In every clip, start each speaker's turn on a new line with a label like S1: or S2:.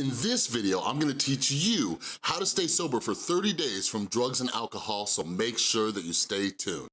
S1: In this video, I'm gonna teach you how to stay sober for 30 days from drugs and alcohol, so make sure that you stay tuned.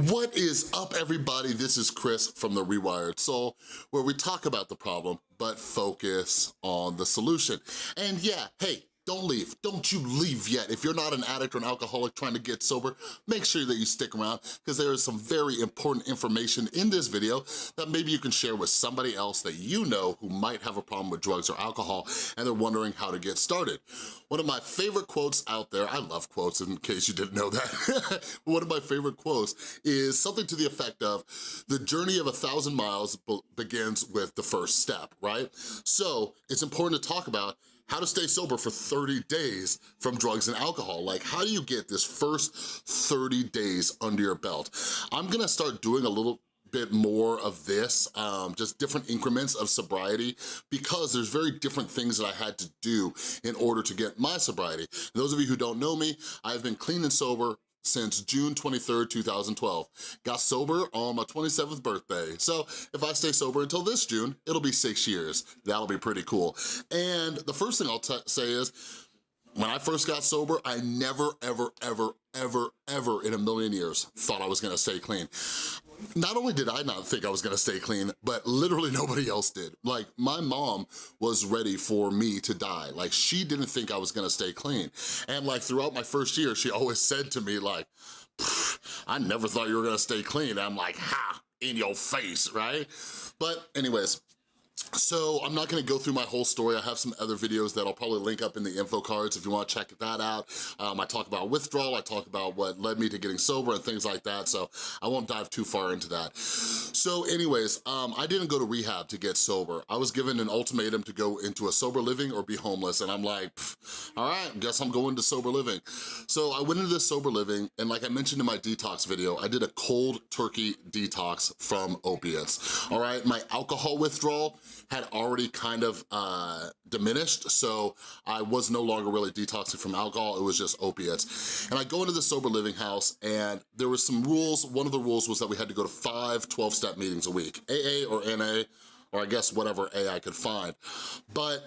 S1: What is up, everybody? This is Chris from The Rewired Soul, where we talk about the problem, but focus on the solution. And yeah, hey, don't leave. Don't you leave yet. If you're not an addict or an alcoholic trying to get sober, make sure that you stick around because there is some very important information in this video that maybe you can share with somebody else that you know who might have a problem with drugs or alcohol and they're wondering how to get started. One of my favorite quotes out there, I love quotes in case you didn't know that, one of my favorite quotes is something to the effect of, the journey of 1,000 miles begins with the first step, right? So it's important to talk about how to stay sober for 30 days from drugs and alcohol. Like, how do you get this first 30 days under your belt? I'm gonna start doing a little bit more of this, just different increments of sobriety, because there's very different things that I had to do in order to get my sobriety. And those of you who don't know me, I've been clean and sober since June 23rd, 2012. Got sober on my 27th birthday. So if I stay sober until this June, it'll be 6 years. That'll be pretty cool. And the first thing I'll say is, when I first got sober, I never, ever, ever, ever, ever in a million years thought I was gonna stay clean. Not only did I not think I was gonna stay clean, but literally nobody else did. Like, my mom was ready for me to die. Like, she didn't think I was gonna stay clean. And like, throughout my first year, she always said to me like, I never thought you were gonna stay clean. And I'm like, ha, in your face, right? But anyways, so I'm not gonna go through my whole story. I have some other videos that I'll probably link up in the info cards if you wanna check that out. I talk about withdrawal, I talk about what led me to getting sober and things like that, so I won't dive too far into that. So anyways, I didn't go to rehab to get sober. I was given an ultimatum to go into a sober living or be homeless, and I'm like, all right, guess I'm going to sober living. So I went into this sober living, and like I mentioned in my detox video, I did a cold turkey detox from opiates, all right? My alcohol withdrawal had already kind of diminished, so I was no longer really detoxing from alcohol, it was just opiates. And I go into the sober living house, and there were some rules. One of the rules was that we had to go to 5 12-step meetings a week, AA or NA, or I guess whatever A I could find. But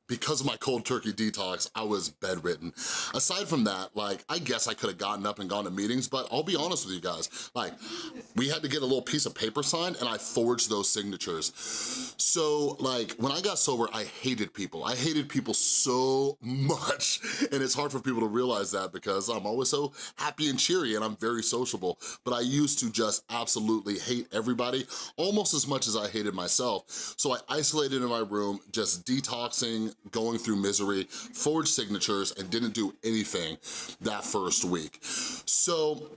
S1: because of my cold turkey detox, I was bedridden. Aside from that, like, I guess I could have gotten up and gone to meetings, but I'll be honest with you guys, like, we had to get a little piece of paper signed and I forged those signatures. So like, when I got sober, I hated people. I hated people so much, and it's hard for people to realize that because I'm always so happy and cheery and I'm very sociable, but I used to just absolutely hate everybody almost as much as I hated myself. So I isolated in my room, just detoxing, going through misery, forged signatures, and didn't do anything that first week. So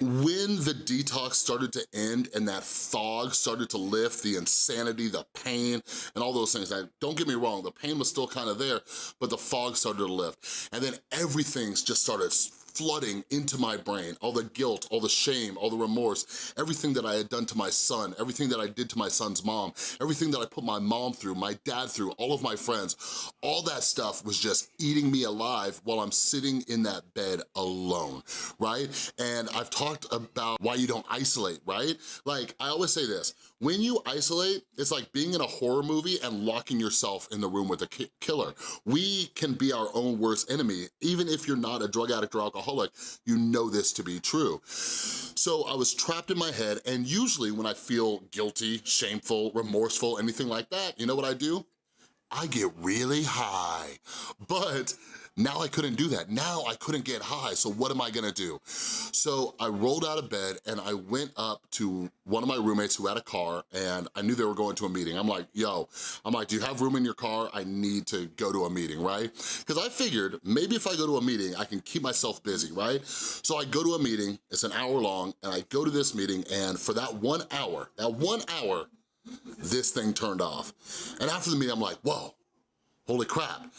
S1: when the detox started to end and that fog started to lift, the insanity, the pain, and all those things, don't get me wrong, the pain was still kind of there, but the fog started to lift. And then everything just started flooding into my brain, all the guilt, all the shame, all the remorse, everything that I had done to my son, everything that I did to my son's mom, everything that I put my mom through, my dad through, all of my friends, all that stuff was just eating me alive while I'm sitting in that bed alone, right? And I've talked about why you don't isolate, right? Like, I always say this, when you isolate, it's like being in a horror movie and locking yourself in the room with a killer. We can be our own worst enemy. Even if you're not a drug addict or alcoholic, you know this to be true. So I was trapped in my head, and usually when I feel guilty, shameful, remorseful, anything like that, you know what I do? I get really high. But now I couldn't do that. Now I couldn't get high, so what am I gonna do? So I rolled out of bed and I went up to one of my roommates who had a car, and I knew they were going to a meeting. I'm like, yo, do you have room in your car? I need to go to a meeting, right? Because I figured maybe if I go to a meeting, I can keep myself busy, right? So I go to a meeting, it's an hour long, and I go to this meeting, and for that 1 hour, this thing turned off. And after the meeting, I'm like, whoa, holy crap.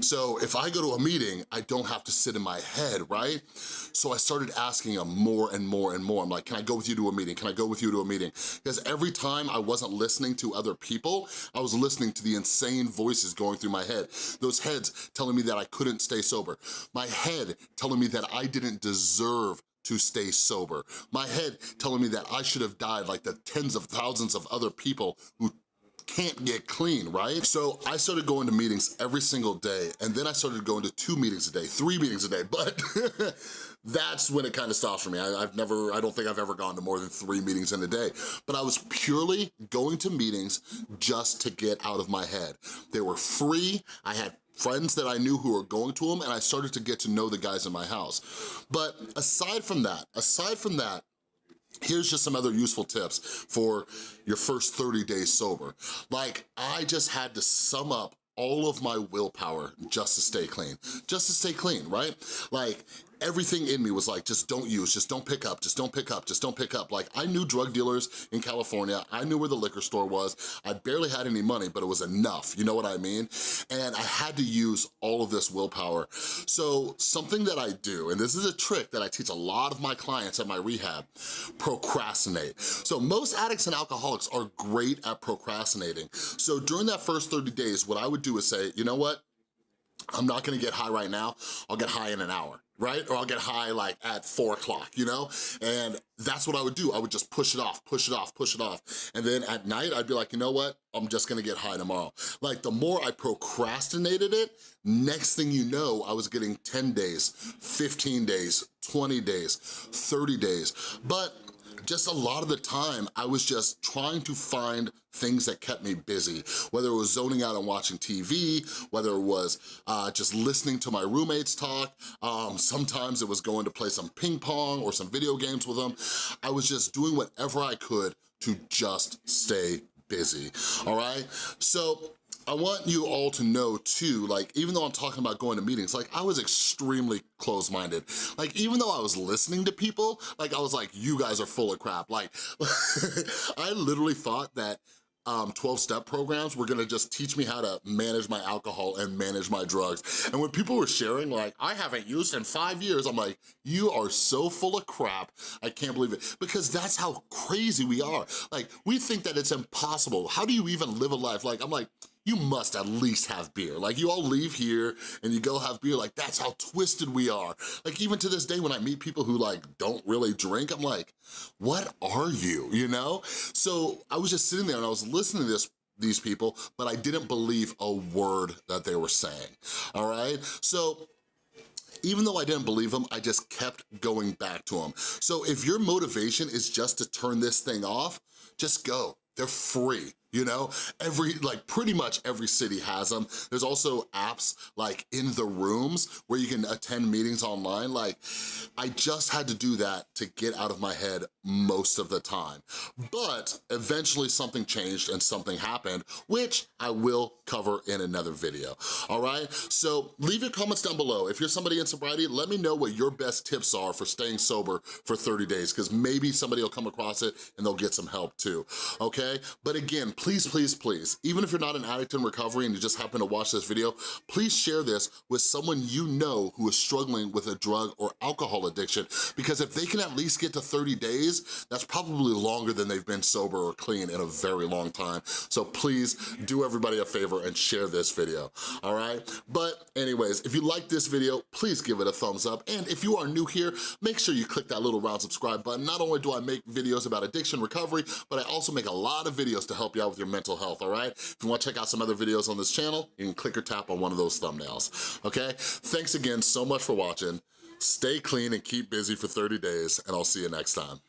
S1: So if I go to a meeting, I don't have to sit in my head, right? So I started asking him more and more and more. I'm like, can I go with you to a meeting? Can I go with you to a meeting? Because every time I wasn't listening to other people, I was listening to the insane voices going through my head. Those heads telling me that I couldn't stay sober. My head telling me that I didn't deserve to stay sober. My head telling me that I should have died like the tens of thousands of other people who can't get clean, right? So I started going to meetings every single day, and then I started going to 2 meetings a day, 3 meetings a day, but that's when it kind of stops for me. I don't think I've ever gone to more than 3 meetings in a day, but I was purely going to meetings just to get out of my head. They were free, I had friends that I knew who were going to them, and I started to get to know the guys in my house. But aside from that, here's just some other useful tips for your first 30 days sober. Like, I just had to sum up all of my willpower just to stay clean, right? Like, everything in me was like, just don't use, just don't pick up, just don't pick up, just don't pick up. Like, I knew drug dealers in California, I knew where the liquor store was, I barely had any money, but it was enough, you know what I mean? And I had to use all of this willpower. So something that I do, and this is a trick that I teach a lot of my clients at my rehab, procrastinate. So most addicts and alcoholics are great at procrastinating. So during that first 30 days, what I would do is say, you know what? I'm not gonna get high right now, I'll get high in an hour, right? Or I'll get high like at 4 o'clock, you know? And that's what I would do. I would just push it off. And then at night, I'd be like, you know what? I'm just gonna get high tomorrow. Like, the more I procrastinated it, next thing you know, I was getting 10 days, 15 days, 20 days, 30 days. But just a lot of the time, I was just trying to find things that kept me busy, whether it was zoning out and watching TV, whether it was just listening to my roommates talk, sometimes it was going to play some ping pong or some video games with them. I was just doing whatever I could to just stay busy, all right? So I want you all to know too, like, even though I'm talking about going to meetings, like, I was extremely close-minded. Like, even though I was listening to people, like, I was like, you guys are full of crap. Like, I literally thought that 12-step programs were gonna just teach me how to manage my alcohol and manage my drugs. And when people were sharing, like, I haven't used in 5 years, I'm like, you are so full of crap, I can't believe it. Because that's how crazy we are. Like, we think that it's impossible. How do you even live a life? Like, I'm like, you must at least have beer. Like, you all leave here and you go have beer, like, that's how twisted we are. Like, even to this day when I meet people who like don't really drink, I'm like, what are you, you know? So I was just sitting there and I was listening to these people, but I didn't believe a word that they were saying, all right? So even though I didn't believe them, I just kept going back to them. So if your motivation is just to turn this thing off, just go. They're free, you know? Pretty much every city has them. There's also apps like In the Rooms where you can attend meetings online. Like, I just had to do that to get out of my head most of the time. But eventually something changed and something happened, which I will cover in another video, all right? So leave your comments down below. If you're somebody in sobriety, let me know what your best tips are for staying sober for 30 days, because maybe somebody will come across it and they'll get some help too, okay? But again, please, please, please, even if you're not an addict in recovery and you just happen to watch this video, please share this with someone you know who is struggling with a drug or alcohol addiction, because if they can at least get to 30 days, that's probably longer than they've been sober or clean in a very long time. So please do everybody a favor and share this video, all right? But anyways, if you like this video, please give it a thumbs up. And if you are new here, make sure you click that little round subscribe button. Not only do I make videos about addiction recovery, but I also make a lot of videos to help you out with your mental health, all right? If you wanna check out some other videos on this channel, you can click or tap on one of those thumbnails, okay? Thanks again so much for watching. Stay clean and keep busy for 30 days, and I'll see you next time.